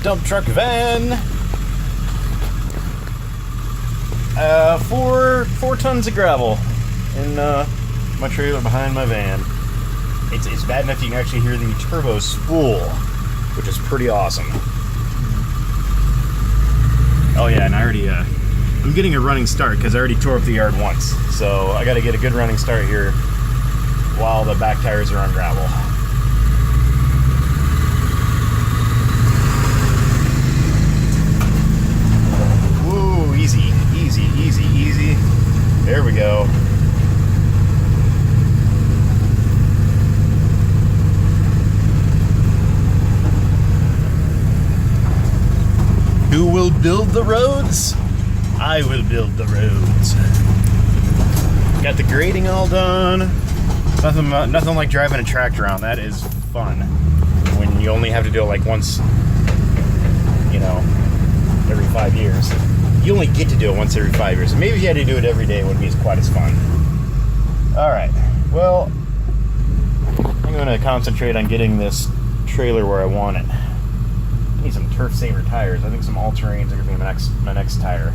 dump truck van. 4 tons of gravel in my trailer behind my van. It's bad enough you can actually hear the turbo spool, which is pretty awesome. Oh yeah, and I already I'm getting a running start because I already tore up the yard once, so I got to get a good running start here while the back tires are on gravel. Woo, easy, easy, easy, easy. There we go. Who will build the roads? I will build the roads. Got the grading all done. Nothing like driving a tractor around. That is fun. When you only have to do it like once, you know, every 5 years. You only get to do it once every 5 years. Maybe if you had to do it every day, it wouldn't be quite as fun. Alright, well, I'm going to concentrate on getting this trailer where I want it. I need some turf saver tires. I think some all-terrains are going to be my next tire.